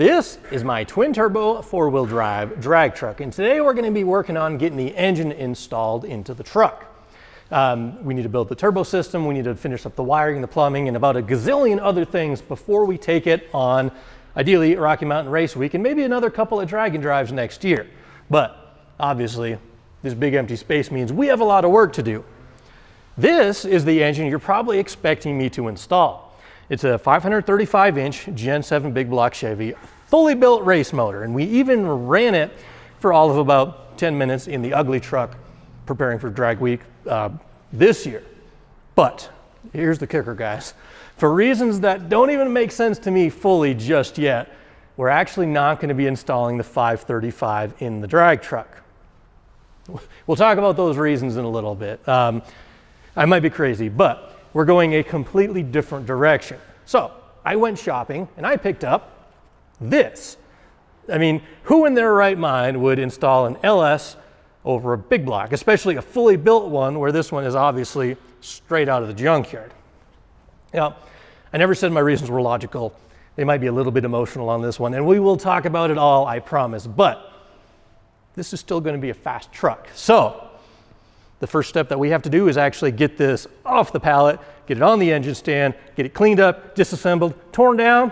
This is my twin turbo four-wheel drive drag truck, and today we're going to be working on getting the engine installed into the truck. We need to build the turbo system, we need to finish up the wiring, the plumbing, and about a gazillion other things before we take it on, ideally, Rocky Mountain Race Week, and maybe another couple of drag and drives next year. But obviously, this big empty space means we have a lot of work to do. This is the engine you're probably expecting me to install. It's a 535-inch Gen 7 big block Chevy, fully built race motor, and we even ran it for all of about 10 minutes in the ugly truck preparing for drag week this year. But here's the kicker, guys. For reasons that don't even make sense to me fully just yet, we're actually not going to be installing the 535 in the drag truck. We'll talk about those reasons in a little bit. I might be crazy, but we're going a completely different direction. So I went shopping and I picked up this. I mean, who in their right mind would install an LS over a big block, especially a fully built one where this one is obviously straight out of the junkyard? Now, I never said my reasons were logical. They might be a little bit emotional on this one, and we will talk about it all, I promise, but this is still going to be a fast truck. So the first step that we have to do is actually get this off the pallet, get it on the engine stand, get it cleaned up, disassembled, torn down,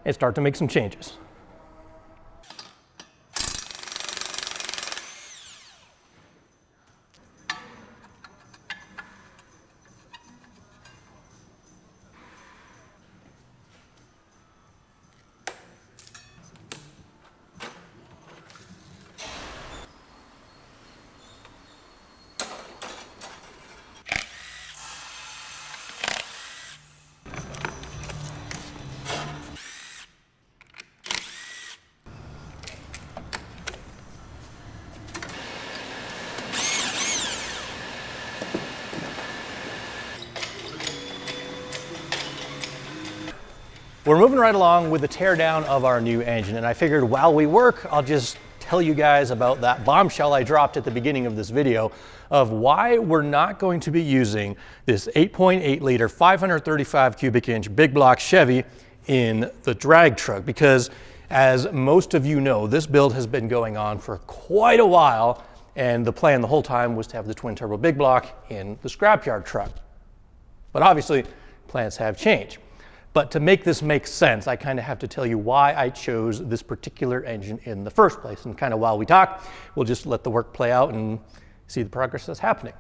and start to make some changes. We're moving right along with the teardown of our new engine, and I figured while we work, I'll just tell you guys about that bombshell I dropped at the beginning of this video of why we're not going to be using this 8.8 liter 535 cubic inch big block Chevy in the drag truck, because as most of you know, this build has been going on for quite a while, and the plan the whole time was to have the twin turbo big block in the Scrapyard truck. But obviously, plans have changed. But to make this make sense, I kind of have to tell you why I chose this particular engine in the first place. And kind of while we talk, we'll just let the work play out and see the progress that's happening.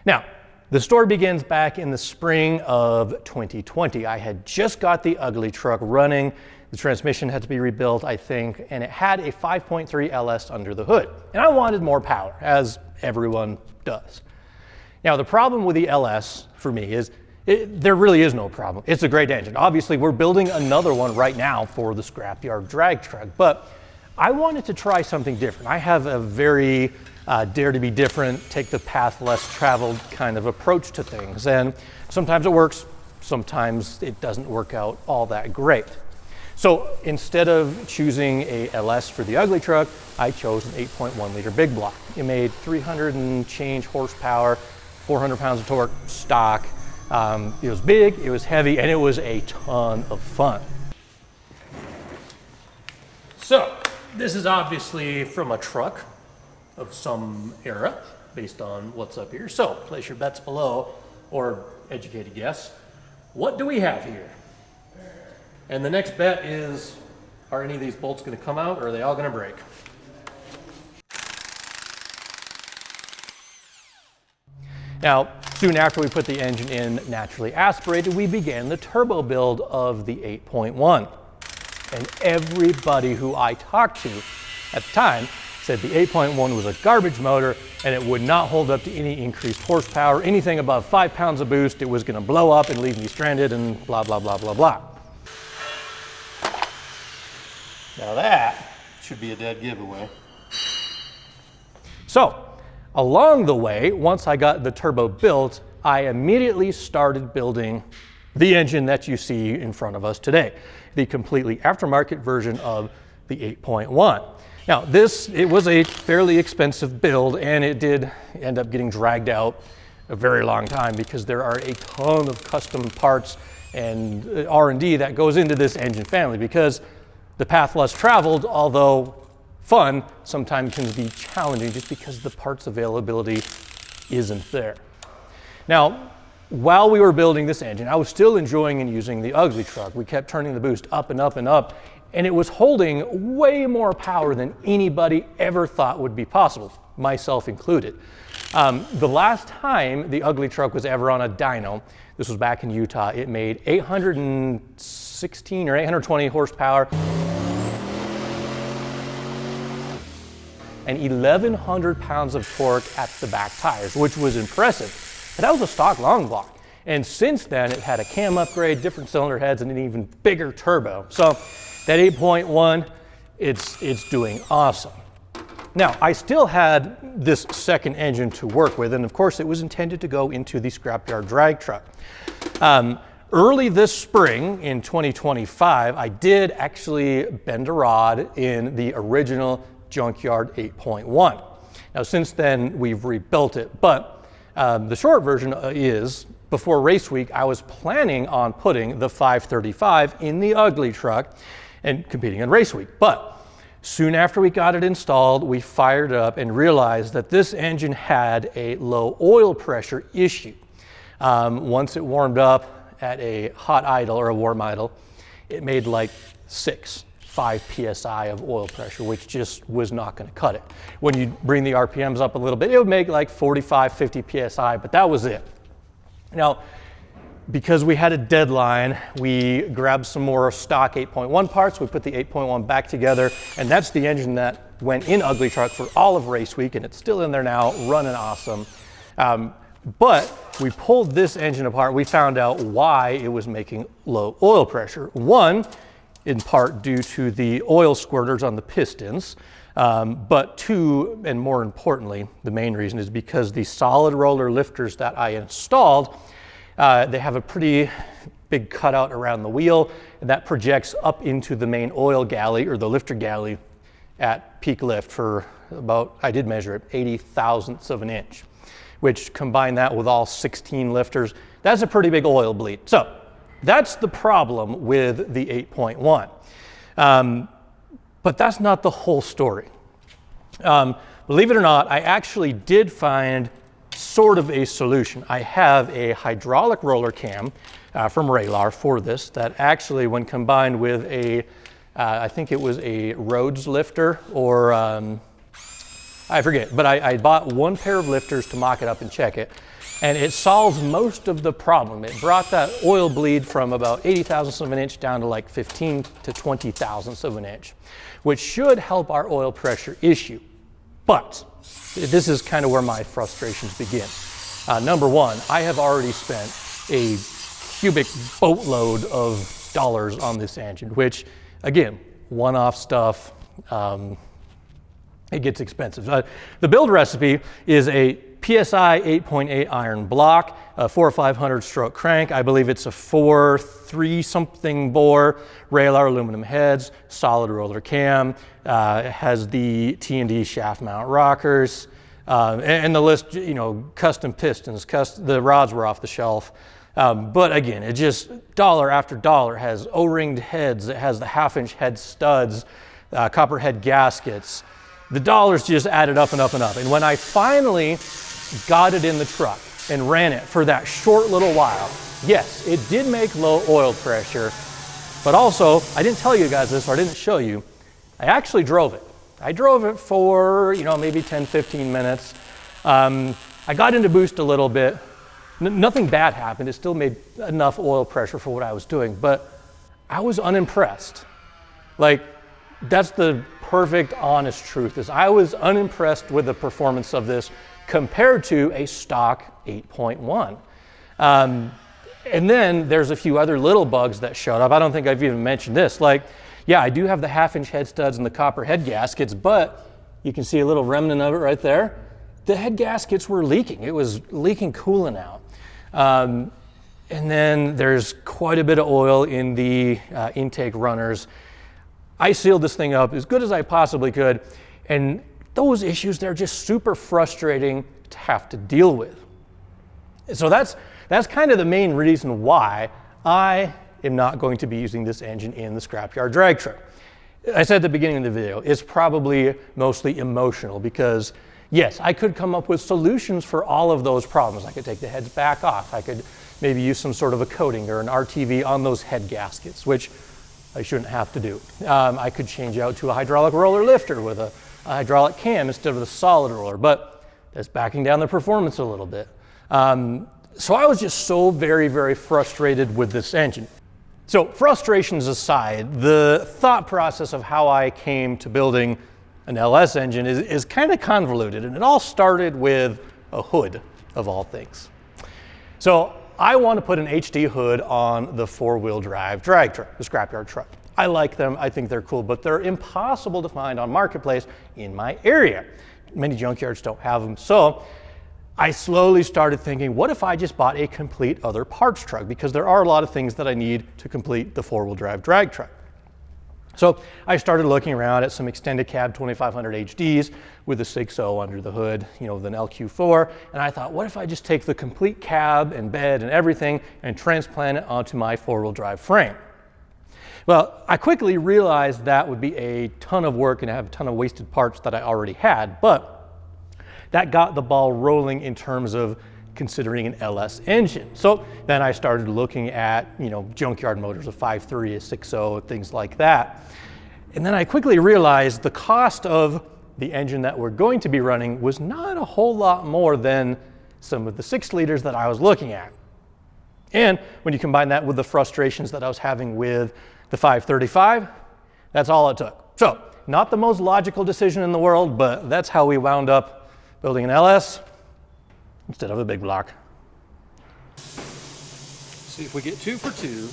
Now, the story begins back in the spring of 2020. I had just got the ugly truck running. The transmission had to be rebuilt, I think, and it had a 5.3 LS under the hood. And I wanted more power, as everyone does. Now, the problem with the LS for me is there really is no problem. It's a great engine. Obviously, we're building another one right now for the Scrapyard drag truck, but I wanted to try something different. I have a very dare to be different, take the path less traveled kind of approach to things. And sometimes it works, sometimes it doesn't work out all that great. So instead of choosing a LS for the ugly truck, I chose an 8.1 liter big block. It made 300 and change horsepower, 400 pounds of torque, stock. It was big, it was heavy, and it was a ton of fun. So, this is obviously from a truck of some era, based on what's up here. So, place your bets below, or educated guess. What do we have here? And the next bet is, are any of these bolts going to come out, or are they all going to break? Now, soon after we put the engine in naturally aspirated, we began the turbo build of the 8.1. And everybody who I talked to at the time said the 8.1 was a garbage motor and it would not hold up to any increased horsepower. Anything above 5 pounds of boost, it was going to blow up and leave me stranded and blah, blah, blah, blah, blah. Now that should be a dead giveaway. So, along the way, once I got the turbo built, I immediately started building the engine that you see in front of us today, the completely aftermarket version of the 8.1. Now, it was a fairly expensive build, and it did end up getting dragged out a very long time because there are a ton of custom parts and R&D that goes into this engine family, because The path less traveled, although fun, sometimes can be challenging just because the parts availability isn't there. Now, while we were building this engine, I was still enjoying and using the ugly truck. We kept turning the boost up and up and up, and it was holding way more power than anybody ever thought would be possible, myself included. The last time the ugly truck was ever on a dyno, this was back in Utah, it made 816 or 820 horsepower and 1,100 pounds of torque at the back tires, which was impressive. But that was a stock long block. And since then, it had a cam upgrade, different cylinder heads, and an even bigger turbo. So that 8.1, it's doing awesome. Now, I still had this second engine to work with, and of course, it was intended to go into the Scrapyard drag truck. Early this spring, in 2025, I did actually bend a rod in the original Junkyard 8.1. Now, since then, we've rebuilt it, but the short version is, before race week, I was planning on putting the 535 in the ugly truck and competing in race week. But soon after we got it installed, we fired it up and realized that this engine had a low oil pressure issue. Once it warmed up at a hot idle or a warm idle, it made like 5 PSI of oil pressure, which just was not going to cut it. When you bring the RPMs up a little bit, it would make like 45, 50 PSI, but that was it. Now, because we had a deadline, we grabbed some more stock 8.1 parts, we put the 8.1 back together, and that's the engine that went in ugly truck for all of race week, and it's still in there now, running awesome. But we pulled this engine apart, we found out why it was making low oil pressure. One, in part due to the oil squirters on the pistons, but two, and more importantly, the main reason is because the solid roller lifters that I installed, they have a pretty big cutout around the wheel, and that projects up into the main oil galley, or the lifter galley, at peak lift for about, I did measure it, 80 thousandths of an inch, which combine that with all 16 lifters, that's a pretty big oil bleed. So that's the problem with the 8.1. But that's not the whole story. Believe it or not, I actually did find sort of a solution. I have a hydraulic roller cam from Raylar for this that actually, when combined with a, I think it was a Rhodes lifter, or I forget, but I bought one pair of lifters to mock it up and check it. And it solves most of the problem. It brought that oil bleed from about 80 thousandths of an inch down to like 15 to 20 thousandths of an inch, which should help our oil pressure issue. But this is kind of where my frustrations begin. Number one, I have already spent a cubic boatload of dollars on this engine, which, again, one-off stuff, it gets expensive. The build recipe is a PSI 8.8 iron block, a 4/500 stroke crank. I believe it's a 4.3 something bore, Raylar aluminum heads, solid roller cam. It has the T&D shaft mount rockers, and the list, you know, custom pistons. The rods were off the shelf. But again, it just dollar after dollar has O-ringed heads. It has the 1/2 inch head studs, copper head gaskets. The dollars just added up and up and up. And when I finally got it in the truck and ran it for that short little while, yes, it did make low oil pressure, but also, I didn't tell you guys this, or I didn't show you, I actually drove it. I drove it for, you know, maybe 10, 15 minutes. I got into boost a little bit. Nothing bad happened. It still made enough oil pressure for what I was doing, but I was unimpressed. Like, that's the perfect, honest truth, is I was unimpressed with the performance of this compared to a stock 8.1. And then there's a few other little bugs that showed up. I don't think I've even mentioned this. Like, yeah, I do have the 1/2 inch head studs and the copper head gaskets, but you can see a little remnant of it right there. The head gaskets were leaking. It was leaking coolant out. And then there's quite a bit of oil in the intake runners. I sealed this thing up as good as I possibly could, and those issues, they're just super frustrating to have to deal with. So that's kind of the main reason why I am not going to be using this engine in the Scrapyard drag truck. I said at the beginning of the video, it's probably mostly emotional because yes, I could come up with solutions for all of those problems. I could take the heads back off. I could maybe use some sort of a coating or an RTV on those head gaskets, which I shouldn't have to do. I could change out to a hydraulic roller lifter with a hydraulic cam instead of the solid roller, but that's backing down the performance a little bit. So I was just so very, very frustrated with this engine. So frustrations aside, the thought process of how I came to building an LS engine is kind of convoluted, and it all started with a hood of all things. So I want to put an HD hood on the 4-wheel drive drag truck, the Scrapyard truck. I like them, I think they're cool, but they're impossible to find on Marketplace in my area. Many junkyards don't have them. So I slowly started thinking, what if I just bought a complete other parts truck? Because there are a lot of things that I need to complete the 4-wheel drive drag truck. So I started looking around at some extended cab 2500 HDs with a 6.0 under the hood, you know, with an LQ4. And I thought, what if I just take the complete cab and bed and everything and transplant it onto my 4-wheel drive frame? Well, I quickly realized that would be a ton of work and have a ton of wasted parts that I already had, but that got the ball rolling in terms of considering an LS engine. So then I started looking at, you know, junkyard motors, a 5.3, a 6.0, things like that. And then I quickly realized the cost of the engine that we're going to be running was not a whole lot more than some of the 6 liters that I was looking at. And when you combine that with the frustrations that I was having with the 535, that's all it took. So not the most logical decision in the world, but that's how we wound up building an LS instead of a big block. See if we get 2 for 2.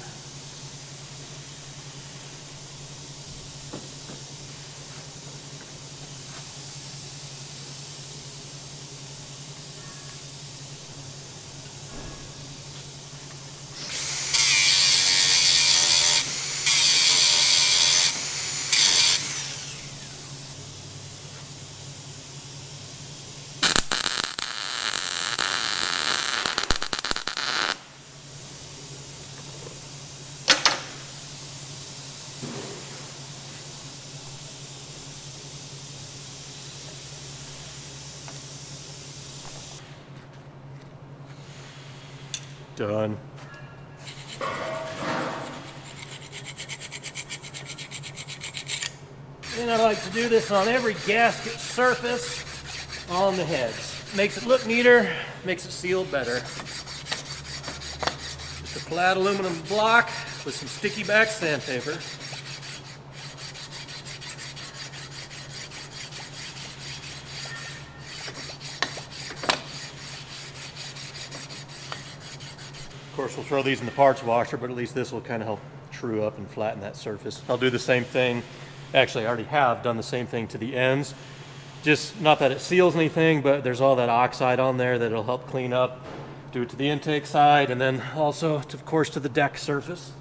Done. And I like to do this on every gasket surface on the heads. Makes it look neater, makes it seal better. Just a flat aluminum block with some sticky back sandpaper. Of course, we'll throw these in the parts washer, but at least this will kind of help true up and flatten that surface. I'll do the same thing. Actually, I already have done the same thing to the ends. Just not that it seals anything, but there's all that oxide on there that'll help clean up. Do it to the intake side, and then also, of course, to the deck surface.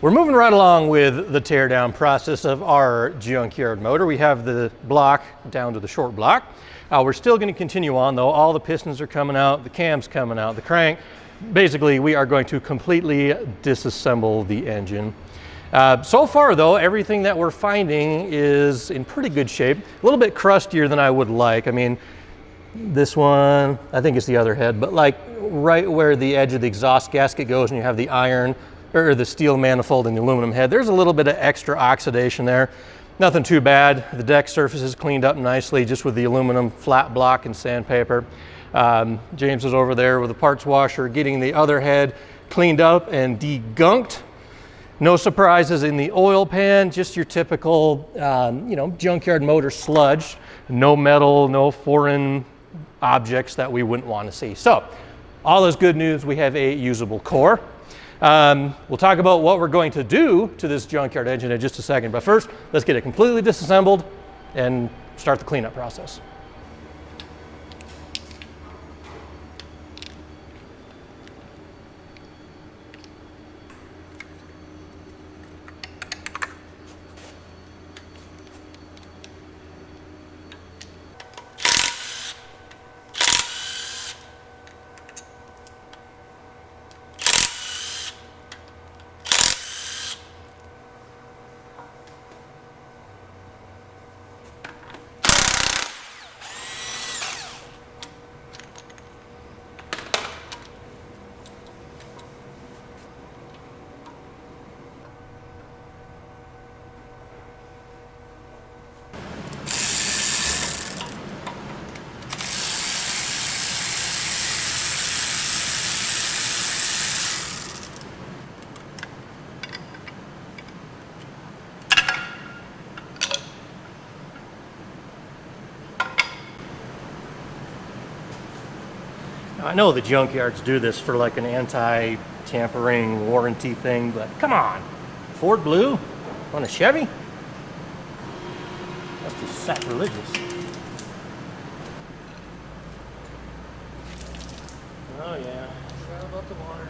We're moving right along with the teardown process of our junkyard motor. We have the block down to the short block. We're still going to continue on though. All the pistons are coming out, the cam's coming out, the crank. Basically, we are going to completely disassemble the engine. So far though, everything that we're finding is in pretty good shape. A little bit crustier than I would like. I mean, this one, I think it's the other head, but like right where the edge of the exhaust gasket goes and you have the iron or the steel manifold and the aluminum head, there's a little bit of extra oxidation there. Nothing too bad. The deck surface is cleaned up nicely just with the aluminum flat block and sandpaper. James is over there with the parts washer getting the other head cleaned up and degunked. No surprises in the oil pan, just your typical, you know, junkyard motor sludge. No metal, no foreign objects that we wouldn't want to see. So, all is good news. We have a usable core. We'll talk about what we're going to do to this junkyard engine in just a second. But first, let's get it completely disassembled and start the cleanup process. I know the junkyards do this for like an anti-tampering warranty thing, but come on, Ford Blue on a Chevy? That's just sacrilegious. Oh yeah, forgot about the water.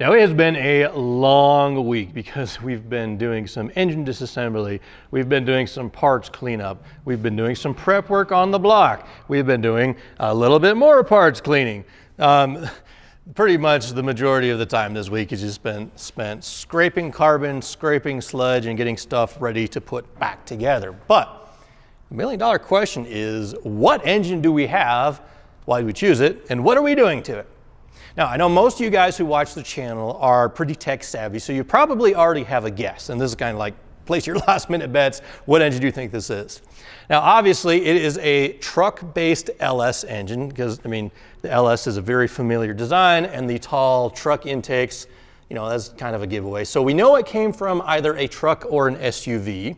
Now it has been a long week because we've been doing some engine disassembly, we've been doing some parts cleanup, we've been doing some prep work on the block, we've been doing a little bit more parts cleaning. Pretty much the majority of the time this week has just been spent scraping carbon, scraping sludge, and getting stuff ready to put back together. But the $1,000,000 question is, what engine do we have, why do we choose it, and what are we doing to it? Now, I know most of you guys who watch the channel are pretty tech savvy, so you probably already have a guess. And this is kind of like, place your last minute bets. What engine do you think this is? Now, obviously, it is a truck-based LS engine because, I mean, the LS is a very familiar design, and the tall truck intakes, you know, that's kind of a giveaway. So we know it came from either a truck or an SUV.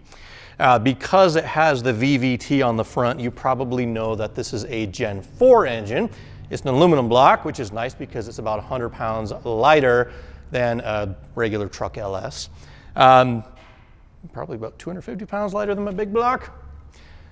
Because it has the VVT on the front, you probably know that this is a Gen 4 engine. It's an aluminum block, which is nice because it's about 100 pounds lighter than a regular truck LS. Probably about 250 pounds lighter than my big block.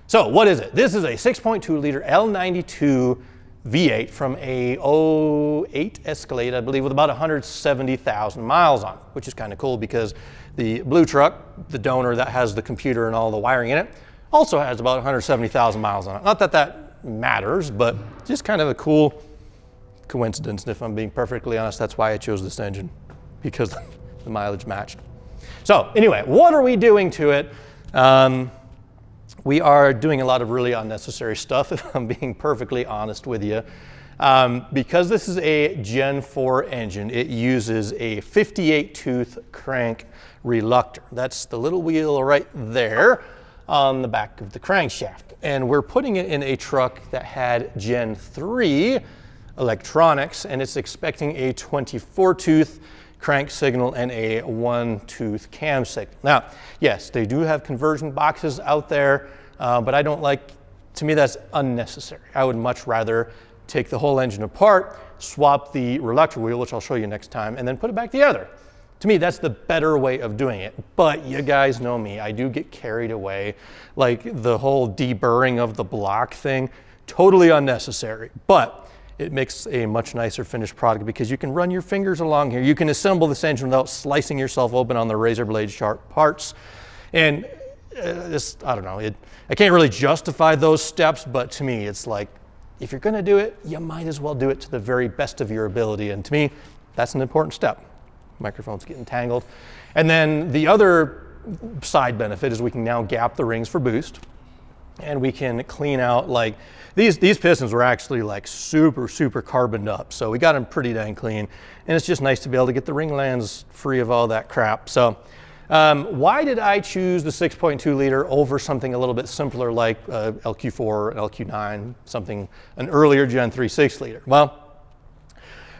So what is it? This is a 6.2 liter L92 V8 from a 08 Escalade, I believe, with about 170,000 miles on it, which is kind of cool because the blue truck, the donor that has the computer and all the wiring in it, also has about 170,000 miles on it. Not that that matters, but just kind of a cool coincidence. And if I'm being perfectly honest, that's why I chose this engine, because the mileage matched. So anyway, what are we doing to it? We are doing a lot of really unnecessary stuff, if I'm being perfectly honest with you. Because this is a Gen 4 engine, it uses a 58-tooth crank reluctor. That's the little wheel right there on the back of the crankshaft. And we're putting it in a truck that had Gen 3 electronics, and it's expecting a 24-tooth crank signal and a 1-tooth cam signal. Now, yes, they do have conversion boxes out there, but I don't like, to me that's unnecessary. I would much rather take the whole engine apart, swap the reluctor wheel, which I'll show you next time, and then put it back together. To me, that's the better way of doing it. But you guys know me, I do get carried away. Like the whole deburring of the block thing, totally unnecessary. But it makes a much nicer finished product because you can run your fingers along here. You can assemble this engine without slicing yourself open on the razor blade sharp parts. And I don't know, I can't really justify those steps, but to me, it's like, if you're gonna do it, you might as well do it to the very best of your ability. And to me, that's an important step. Microphone's getting tangled. And then the other side benefit is we can now gap the rings for boost, and we can clean out, like, these pistons were actually like super carboned up. So we got them pretty dang clean. And it's just nice to be able to get the ring lands free of all that crap. So why did I choose the 6.2 liter over something a little bit simpler like LQ4, LQ9, an earlier Gen 3 6 liter? Well,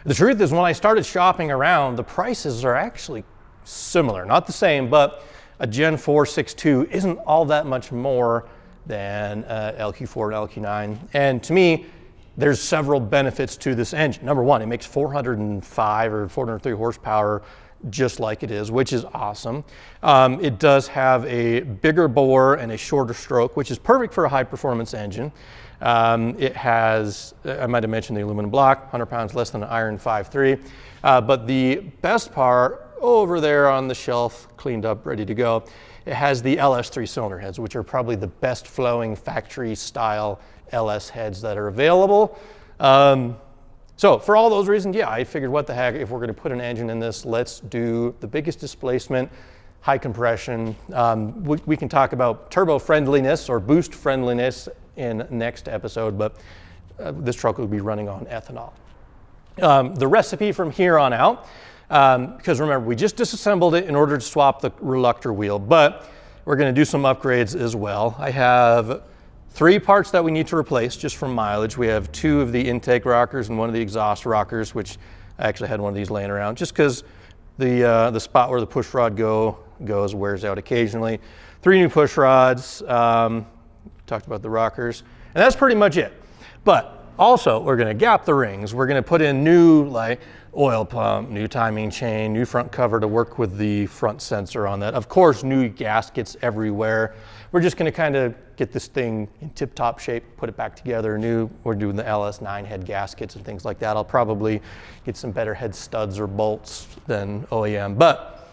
the truth is, when I started shopping around, the prices are actually similar. Not the same, but a Gen 4 6.2 isn't all that much more than LQ4 and LQ9. And to me, there's several benefits to this engine. Number one, it makes 405 or 403 horsepower just like it is, which is awesome. It does have a bigger bore and a shorter stroke, which is perfect for a high performance engine. It has, I might have mentioned the aluminum block, 100 pounds less than an iron 5.3. But the best part over there on the shelf, cleaned up, ready to go, it has the LS 3-cylinder heads, which are probably the best flowing factory style LS heads that are available. So for all those reasons, yeah, I figured, what the heck, if we're going to put an engine in this, let's do the biggest displacement, high compression. We can talk about turbo friendliness or boost friendliness in next episode, but this truck will be running on ethanol. The recipe from here on out, because remember, we just disassembled it in order to swap the reluctor wheel, but we're going to do some upgrades as well. I have 3 parts that we need to replace just from mileage. We have 2 of the intake rockers and 1 of the exhaust rockers, which I actually had one of these laying around just because the spot where the push rod goes wears out occasionally. 3 new push rods, talked about the rockers, and that's pretty much it. But Also, we're gonna gap the rings. We're gonna put in new like oil pump, new timing chain, new front cover to work with the front sensor on that. Of course, new gaskets everywhere. We're just gonna kind of get this thing in tip-top shape, put it back together new. We're doing the LS9 head gaskets and things like that. I'll probably get some better head studs or bolts than OEM, but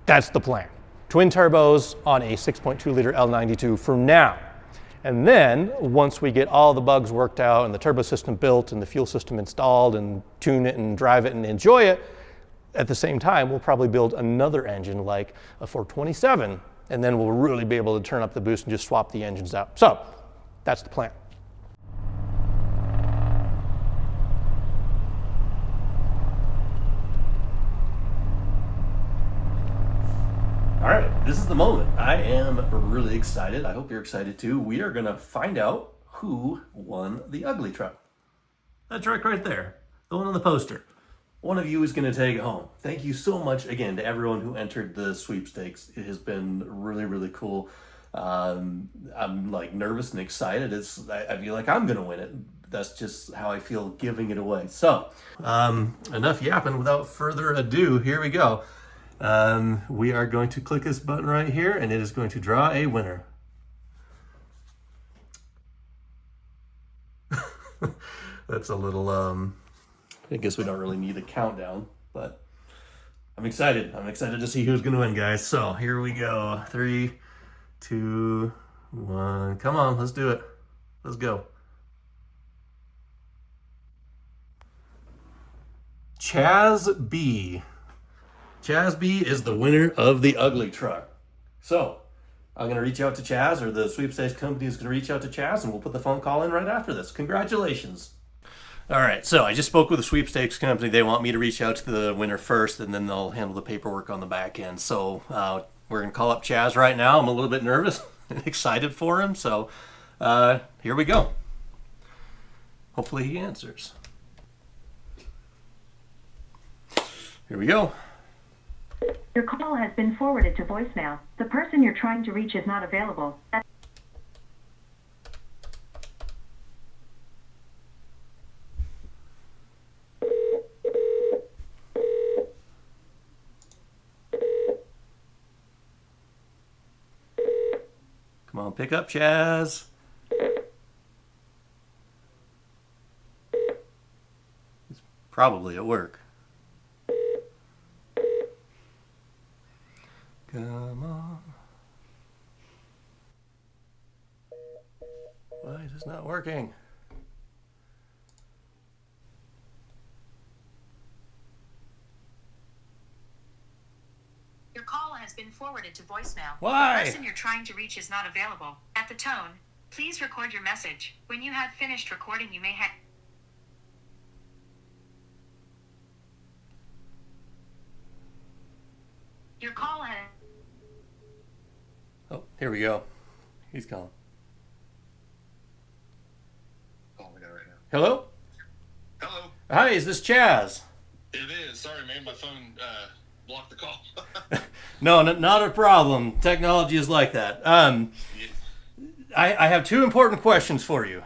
that's the plan. Twin turbos on a 6.2 liter L92 for now. And then once we get all the bugs worked out and the turbo system built and the fuel system installed and tune it and drive it and enjoy it, at the same time, we'll probably build another engine like a 427, and then we'll really be able to turn up the boost and just swap the engines out. So that's the plan. All right, this is the moment. I am really excited. I hope you're excited too. We are gonna find out who won the ugly truck. That truck right there, the one on the poster. One of you is gonna take it home. Thank you so much again to everyone who entered the sweepstakes. It has been really, really cool. I'm like nervous and excited. I feel like I'm gonna win it. That's just how I feel giving it away. So, enough yapping. Without further ado, here we go. We are going to click this button right here, and it is going to draw a winner. That's a little, I guess we don't really need a countdown, but I'm excited. I'm excited to see who's going to win, guys. So here we go. 3, 2, 1. Come on, let's do it. Let's go. Chaz B. Chaz B is the winner of the ugly truck. So I'm going to reach out to Chaz, or the sweepstakes company is going to reach out to Chaz, and we'll put the phone call in right after this. Congratulations. All right, so I just spoke with the sweepstakes company. They want me to reach out to the winner first, and then they'll handle the paperwork on the back end. So we're going to call up Chaz right now. I'm a little bit nervous and excited for him. So here we go. Hopefully he answers. Here we go. Your call has been forwarded to voicemail. The person you're trying to reach is not available. Come on, pick up, Chaz. He's probably at work. Come on. Why is this not working? Your call has been forwarded to voicemail. Why? The person you're trying to reach is not available. At the tone, please record your message. When you have finished recording, you may hang. Your call has... Oh, here we go. He's calling. Oh, we got it right now. Hello? Hello. Hi, is this Chaz? It is. Sorry, man. My phone blocked the call. No, not a problem. Technology is like that. I have 2 important questions for you.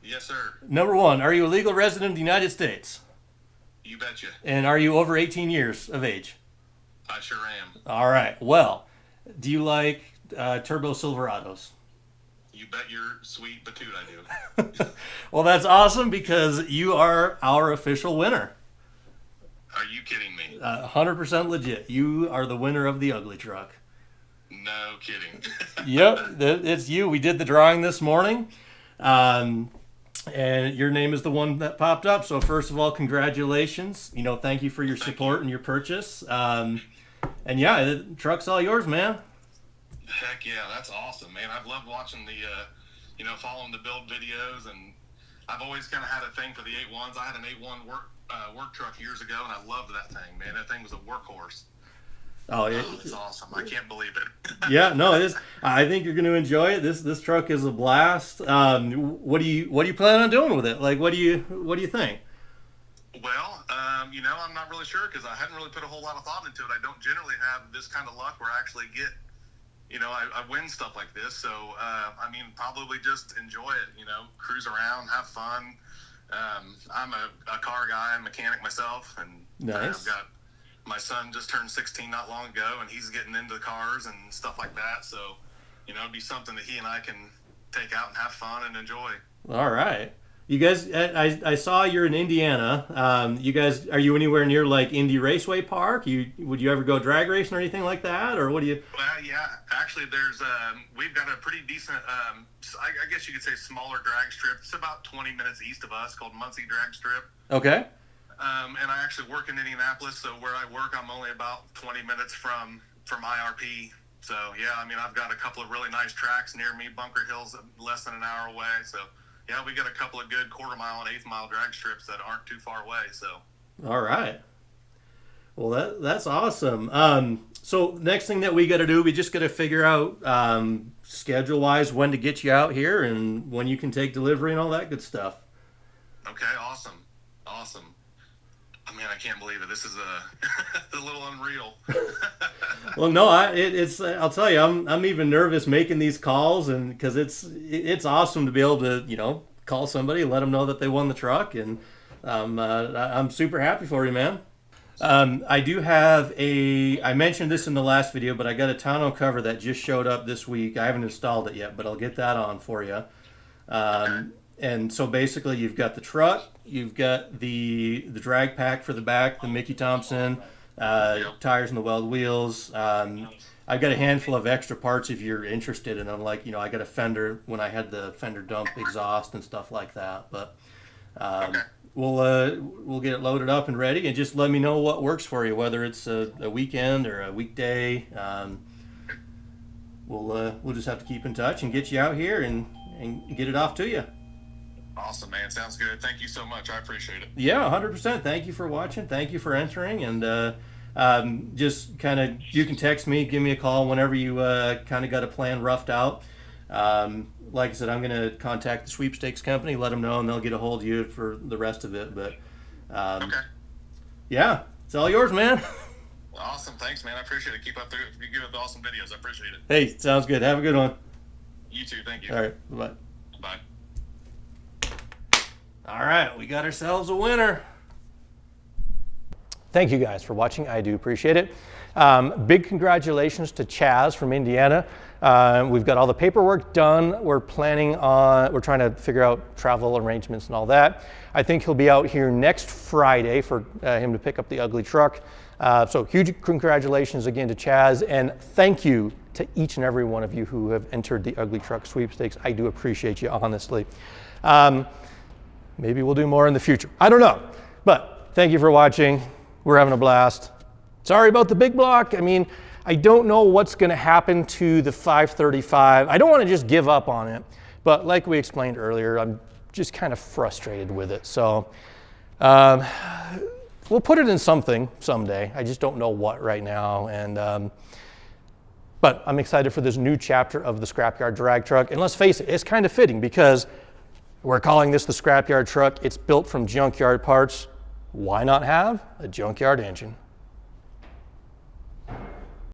Yes, sir. Number 1, are you a legal resident of the United States? You betcha. And are you over 18 years of age? I sure am. All right. Well, do you like turbo Silverados? You bet your sweet batoot I do. Well, that's awesome because you are our official winner. Are you kidding me? 100% legit. You are the winner of the ugly truck. No kidding. Yep, it's you. We did the drawing this morning, and your name is the one that popped up. So first of all, congratulations. Thank you for your support and your purchase. And yeah, the truck's all yours, man. Heck yeah, that's awesome, man. I've loved watching the, following the build videos, and I've always kind of had a thing for the 8.1s. I had an 8.1 work truck years ago, and I loved that thing, man. That thing was a workhorse. Oh, it's awesome. I can't believe it. Yeah, no, it is. I think you're going to enjoy it. This truck is a blast. What do you plan on doing with it? Like, what do you think? Well, I'm not really sure because I hadn't really put a whole lot of thought into it. I don't generally have this kind of luck where I actually get, you know, I win stuff like this. So, I mean, probably just enjoy it, you know, cruise around, have fun. I'm a car guy, mechanic myself, and nice. I've got my son just turned 16 not long ago, and he's getting into cars and stuff like that. So, you know, it'd be something that he and I can take out and have fun and enjoy. All right. You guys, I saw you're in Indiana. You guys, are you anywhere near like Indy Raceway Park? Would you ever go drag racing or anything like that, or what do you? Well, yeah, actually, we've got a pretty decent, I guess you could say, smaller drag strip. It's about 20 minutes east of us, called Muncie Drag Strip. Okay. And I actually work in Indianapolis, so where I work, I'm only about 20 minutes from IRP. So yeah, I mean, I've got a couple of really nice tracks near me. Bunker Hill's less than an hour away, so. Yeah, we got a couple of good quarter-mile and eighth-mile drag strips that aren't too far away. So, all right. Well, that's awesome. So next thing that we got to do, we just got to figure out schedule-wise when to get you out here and when you can take delivery and all that good stuff. Okay, awesome. I mean, I can't believe it. This is a little unreal. Well, no, it's. I'll tell you, I'm even nervous making these calls, and because it's awesome to be able to, you know, call somebody, let them know that they won the truck, and I'm super happy for you, man. I do have I mentioned this in the last video, but I got a tonneau cover that just showed up this week. I haven't installed it yet, but I'll get that on for you. And so basically, you've got the truck, you've got the drag pack for the back, the Mickey Thompson, tires and the weld wheels. I've got a handful of extra parts if you're interested in them. Like, you know, I got a fender when I had the fender dump exhaust and stuff like that. But we'll get it loaded up and ready, and just let me know what works for you, whether it's a weekend or a weekday. We'll just have to keep in touch and get you out here and get it off to you. Awesome, man. Sounds good. Thank you so much. I appreciate it. Yeah, 100%. Thank you for watching. Thank you for entering. And just kind of, you can text me, give me a call whenever you kind of got a plan roughed out. Like I said, I'm going to contact the sweepstakes company, let them know, and they'll get a hold of you for the rest of it. But okay. Yeah, it's all yours, man. Awesome. Thanks, man. I appreciate it. Keep up the awesome videos. I appreciate it. Hey, sounds good. Have a good one. You too. Thank you. All right. Bye-bye. Bye. All right, we got ourselves a winner. Thank you guys for watching. I do appreciate it. Big congratulations to Chaz from Indiana. We've got all the paperwork done. We're trying to figure out travel arrangements and all that. I think he'll be out here next Friday for him to pick up the ugly truck. So huge congratulations again to Chaz, and thank you to each and every one of you who have entered the ugly truck sweepstakes. I do appreciate you, honestly. Maybe we'll do more in the future. I don't know, but thank you for watching. We're having a blast. Sorry about the big block. I mean, I don't know what's going to happen to the 535. I don't want to just give up on it, but like we explained earlier, I'm just kind of frustrated with it. So we'll put it in something someday. I just don't know what right now. And but I'm excited for this new chapter of the Scrapyard drag truck. And let's face it, it's kind of fitting because we're calling this the Scrapyard truck. It's built from junkyard parts. Why not have a junkyard engine?